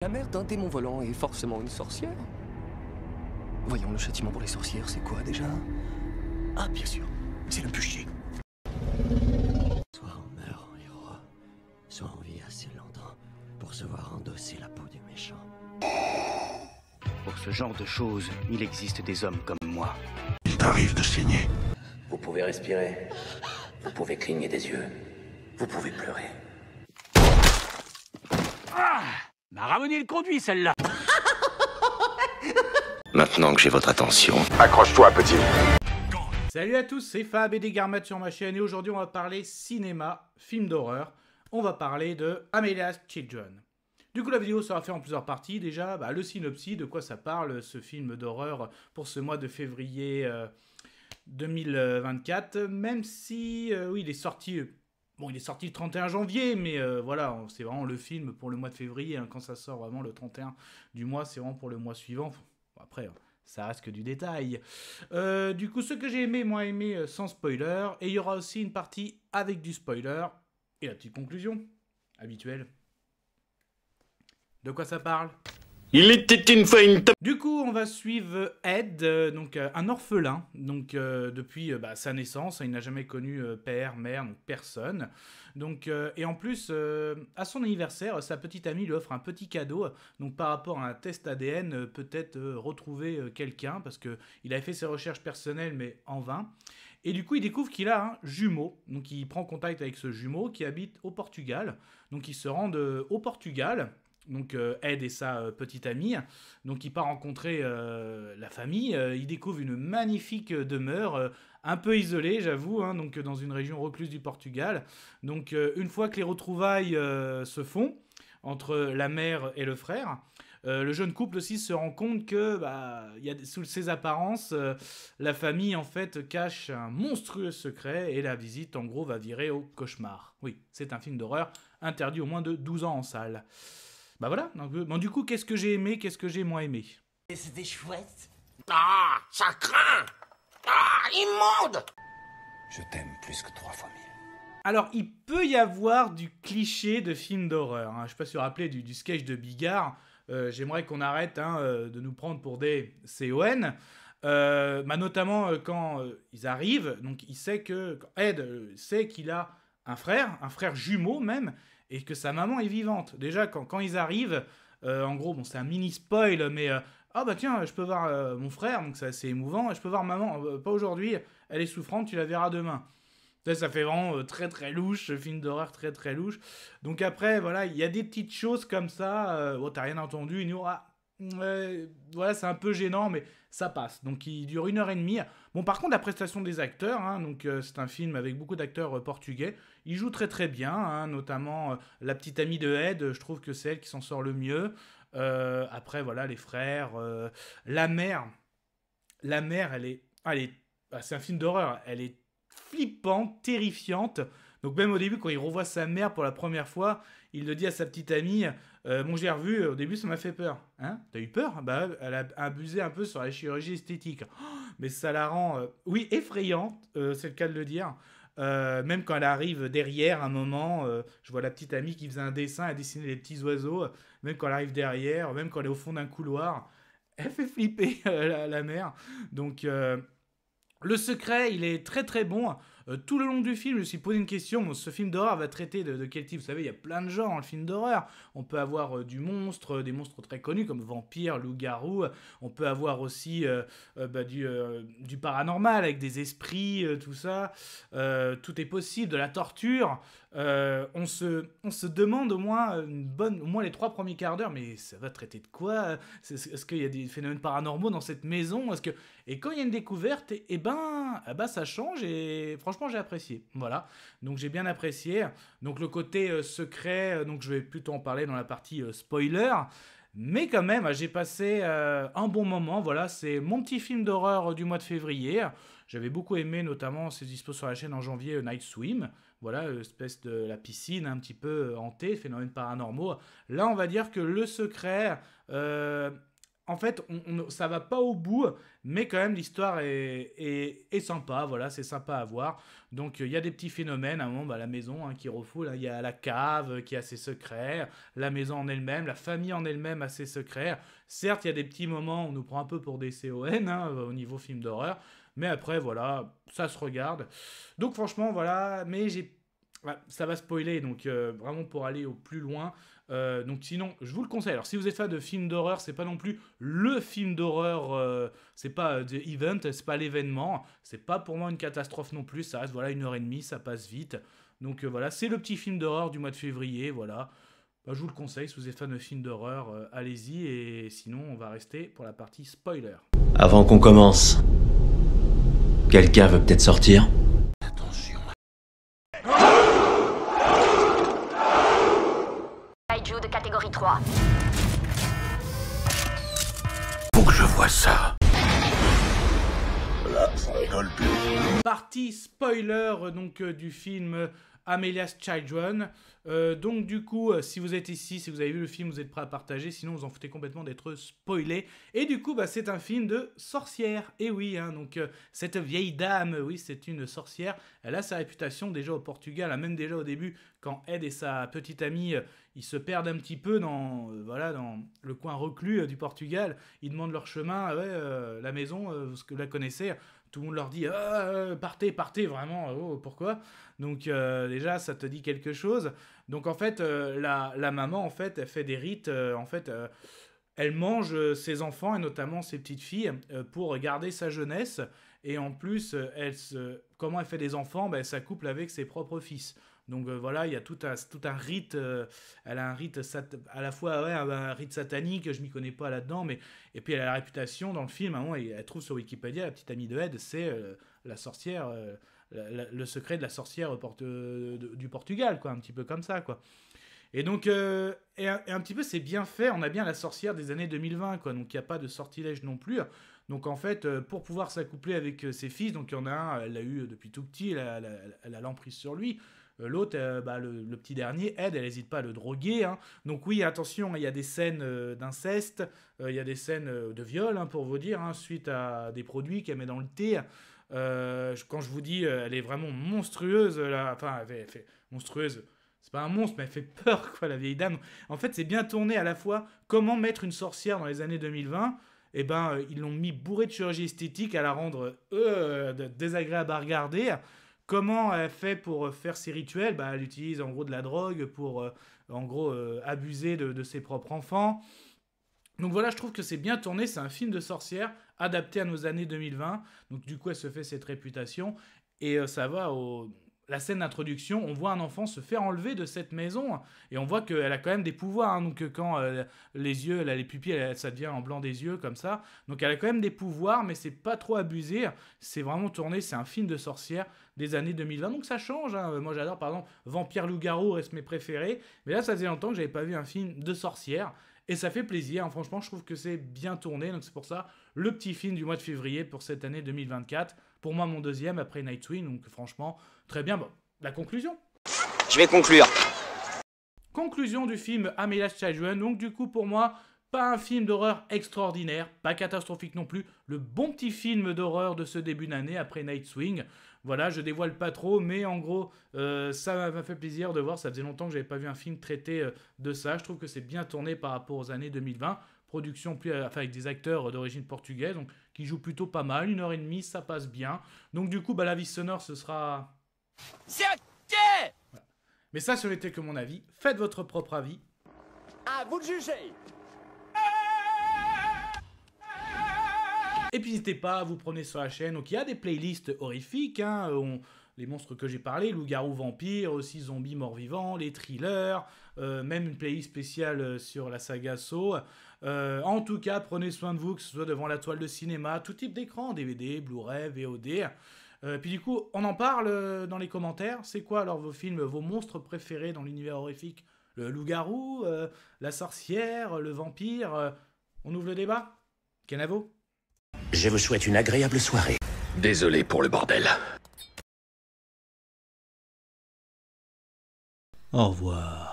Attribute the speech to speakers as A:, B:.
A: La mère d'un démon volant est forcément une sorcière? Voyons, le châtiment pour les sorcières, c'est quoi déjà? Ah, bien sûr, c'est le bûcher.
B: Soit on meurt en héros, soit on vit assez longtemps pour se voir endosser la peau du méchant.
C: Pour ce genre de choses, il existe des hommes comme moi.
B: Il t'arrive de saigner.
D: Vous pouvez respirer, vous pouvez cligner des yeux, vous pouvez pleurer.
C: Ah, m'a ramené le conduit, celle-là.
D: Maintenant que j'ai votre attention,
E: Accroche-toi, petit.
F: Salut à tous, c'est Fab et des Garmates sur ma chaîne et aujourd'hui on va parler cinéma, film d'horreur. On va parler de Amelia's Children. Du coup la vidéo sera faite en plusieurs parties. Déjà, le synopsis, de quoi ça parle ce film d'horreur pour ce mois de février 2024. Même si, oui, il est sorti... Bon, il est sorti le 31 janvier, mais voilà, c'est vraiment le film pour le mois de février. Hein, quand ça sort vraiment le 31 du mois, c'est vraiment pour le mois suivant. Bon, après, ça reste que du détail. Du coup, ce que j'ai aimé, moi, aimé sans spoiler. Et il y aura aussi une partie avec du spoiler. Et la petite conclusion, habituelle. De quoi ça parle ?
E: Il était une fois une
F: Du coup, on va suivre Ed, donc un orphelin, donc depuis sa naissance, il n'a jamais connu père, mère, donc personne. Donc et en plus, à son anniversaire, sa petite amie lui offre un petit cadeau. Donc par rapport à un test ADN, peut-être retrouver quelqu'un parce que il avait fait ses recherches personnelles, mais en vain. Et du coup, il découvre qu'il a un jumeau. Donc il prend contact avec ce jumeau qui habite au Portugal. Donc ils se rendent au Portugal. Donc Ed et sa petite amie, donc il part rencontrer la famille, il découvre une magnifique demeure, un peu isolée j'avoue, hein, donc dans une région recluse du Portugal. Donc une fois que les retrouvailles se font entre la mère et le frère, le jeune couple aussi se rend compte que sous ses apparences, la famille en fait cache un monstrueux secret et la visite en gros va virer au cauchemar. Oui, c'est un film d'horreur interdit au moins de 12 ans en salle. Bah voilà, bon, du coup, qu'est-ce que j'ai aimé, qu'est-ce que j'ai moins aimé ?
B: C'était chouette.
E: Ah, ça craint. Ah, immonde.
D: je t'aime plus que 3 fois 1000.
F: Alors, il peut y avoir du cliché de film d'horreur. Hein. Je ne sais pas si vous vous rappelez du sketch de Bigard. J'aimerais qu'on arrête de nous prendre pour des CON. Notamment quand ils arrivent, donc il sait que Ed sait qu'il a un frère jumeau même, et que sa maman est vivante. Déjà, quand ils arrivent, en gros, bon, c'est un mini spoil, mais ah bah tiens, je peux voir mon frère, donc c'est assez émouvant, je peux voir maman, pas aujourd'hui, elle est souffrante, tu la verras demain. Ça fait vraiment très très louche, film d'horreur très très louche. Donc après, voilà, il y a des petites choses comme ça, bon, t'as rien entendu, il nous voilà, c'est un peu gênant, mais ça passe. Donc il dure 1h30. Bon, par contre, la prestation des acteurs, hein, donc c'est un film avec beaucoup d'acteurs portugais. Ils jouent très très bien, hein, notamment la petite amie de Ed, je trouve que c'est elle qui s'en sort le mieux. Après, voilà, les frères, la mère, c'est un film d'horreur. Elle est flippante, terrifiante. Donc même au début, quand il revoit sa mère pour la première fois, il le dit à sa petite amie, bon j'ai revu, au début ça m'a fait peur. Hein ? T'as eu peur ? Bah elle a abusé un peu sur la chirurgie esthétique. Oh, mais ça la rend, oui, effrayante, c'est le cas de le dire. Même quand elle arrive derrière, un moment, je vois la petite amie qui faisait un dessin, elle dessinait des petits oiseaux, même quand elle arrive derrière, même quand elle est au fond d'un couloir, elle fait flipper la mère. Donc... le secret, il est très très bon. Tout le long du film, je me suis posé une question. Bon, ce film d'horreur va traiter de quel type ? Vous savez, il y a plein de genres dans le film d'horreur. On peut avoir du monstre, des monstres très connus comme vampires, loups-garous. On peut avoir aussi du paranormal avec des esprits, tout ça. Tout est possible, de la torture. On se demande au moins les 3 premiers quarts d'heure, mais ça va traiter de quoi ? Est-ce qu'il y a des phénomènes paranormaux dans cette maison ? Et quand il y a une découverte, ça change et franchement j'ai apprécié. Voilà, donc j'ai bien apprécié. Donc le côté secret, donc je vais plutôt en parler dans la partie spoiler. Mais quand même, j'ai passé un bon moment. Voilà, c'est mon petit film d'horreur du mois de février. J'avais beaucoup aimé, notamment, c'est dispo sur la chaîne en janvier, Night Swim. Voilà, espèce de la piscine un petit peu hantée, phénomènes paranormaux. Là, on va dire que le secret... en fait, ça va pas au bout, mais quand même, l'histoire est sympa. Voilà, c'est sympa à voir. Donc, il y a des petits phénomènes. À un moment, bah, la maison hein, qui refoule. Il y a la cave qui a ses secrets. La maison en elle-même. La famille en elle-même a ses secrets. Certes, il y a des petits moments où on nous prend un peu pour des CON hein, au niveau film d'horreur. Mais après, voilà, ça se regarde. Donc, franchement, voilà. Mais ça va spoiler. Donc, vraiment, pour aller au plus loin... donc sinon, je vous le conseille. Alors si vous êtes fan de films d'horreur, c'est pas non plus le film d'horreur, c'est pas The Event, c'est pas l'événement, c'est pas pour moi une catastrophe non plus, ça reste voilà 1h30, ça passe vite. Donc voilà, c'est le petit film d'horreur du mois de février, voilà. Bah, je vous le conseille, si vous êtes fan de films d'horreur, allez-y, et sinon on va rester pour la partie spoiler.
B: Avant qu'on commence, quelqu'un veut peut-être sortir?
E: Attention.
G: Kaiju de catégorie 3.
E: Faut que je vois ça. Là, ça rigole plus.
F: Partie spoiler donc du film Amelia's Children. Donc du coup, si vous êtes ici, si vous avez vu le film, vous êtes prêt à partager, sinon vous en foutez complètement d'être spoilé. Et du coup, bah, c'est un film de sorcière. Et oui, hein, donc cette vieille dame, oui, c'est une sorcière. Elle a sa réputation déjà au Portugal, hein, même déjà au début, quand Ed et sa petite amie, ils se perdent un petit peu dans le coin reclus du Portugal. Ils demandent leur chemin, la maison, ce que vous la connaissez. Tout le monde leur dit partez, partez, vraiment, pourquoi? Donc déjà, ça te dit quelque chose. Donc en fait, la maman, en fait, elle fait des rites, elle mange ses enfants, et notamment ses petites filles, pour garder sa jeunesse. Et en plus, comment elle fait des enfants? Elle s'accouple avec ses propres fils. Donc voilà, il y a tout un rite, elle a un rite à la fois un rite satanique, je m'y connais pas là-dedans, mais et puis elle a la réputation dans le film, à un moment, elle trouve sur Wikipédia, la petite amie de Ed, c'est la sorcière, le secret de la sorcière du Portugal, quoi, un petit peu comme ça, quoi. Et donc, et un petit peu, c'est bien fait, on a bien la sorcière des années 2020, quoi, donc il n'y a pas de sortilège non plus. Donc en fait, pour pouvoir s'accoupler avec ses fils, donc il y en a un, elle l'a eu depuis tout petit, elle a l'emprise sur lui. L'autre, le petit dernier, Ed, elle n'hésite pas à le droguer. Hein. Donc oui, attention, il y a des scènes d'inceste, il y a des scènes de viol, hein, pour vous dire, hein, suite à des produits qu'elle met dans le thé. Quand je vous dis, elle est vraiment monstrueuse, là. Enfin, elle fait monstrueuse. C'est pas un monstre, mais elle fait peur, quoi, la vieille dame. En fait, c'est bien tourné à la fois. Comment mettre une sorcière dans les années 2020 ? Eh ben, ils l'ont mis bourré de chirurgie esthétique à la rendre désagréable à regarder. Comment elle fait pour faire ses rituels ? Elle utilise en gros de la drogue pour abuser de ses propres enfants. Donc voilà, je trouve que c'est bien tourné, c'est un film de sorcière adapté à nos années 2020. Donc du coup, elle se fait cette réputation et ça va la scène d'introduction, on voit un enfant se faire enlever de cette maison et on voit qu'elle a quand même des pouvoirs. Hein, donc quand les yeux, elle a les pupilles, ça devient en blanc des yeux comme ça. Donc elle a quand même des pouvoirs, mais c'est pas trop abusé. C'est vraiment tourné, c'est un film de sorcière des années 2020. Donc ça change. Hein. Moi j'adore par exemple Vampire Loup-Garou reste mes préférés. Mais là ça faisait longtemps que j'avais pas vu un film de sorcière. Et ça fait plaisir. Hein. Franchement, je trouve que c'est bien tourné. Donc c'est pour ça le petit film du mois de février pour cette année 2024. Pour moi, mon deuxième après Nightwing. Donc franchement, très bien. Bon, la conclusion.
C: Je vais conclure.
F: Conclusion du film Amelia's Children. Donc du coup, pour moi, pas un film d'horreur extraordinaire, pas catastrophique non plus. Le bon petit film d'horreur de ce début d'année après Nightwing. Voilà, je dévoile pas trop, mais en gros, ça m'a fait plaisir de voir. Ça faisait longtemps que j'avais pas vu un film traité de ça. Je trouve que c'est bien tourné par rapport aux années 2020. Production avec des acteurs d'origine portugaise, donc qui jouent plutôt pas mal. 1h30, ça passe bien. Donc du coup, l'avis sonore, ce sera...
E: C'est ok.
F: Voilà. Mais ça, ce n'était que mon avis. Faites votre propre avis.
E: À vous de juger.
F: Et puis n'hésitez pas à vous promener sur la chaîne. Donc il y a des playlists horrifiques, hein, les monstres que j'ai parlé, loup-garou, vampire, aussi zombies morts-vivants, les thrillers, même une playlist spéciale sur la saga Saw. En tout cas, prenez soin de vous, que ce soit devant la toile de cinéma, tout type d'écran, DVD, Blu-ray, VOD. Puis du coup, on en parle dans les commentaires. C'est quoi alors vos films, vos monstres préférés dans l'univers horrifique ? Le loup-garou, la sorcière, le vampire On ouvre le débat ? Canavo ?
D: Je vous souhaite une agréable soirée.
E: Désolé pour le bordel.
B: Au revoir.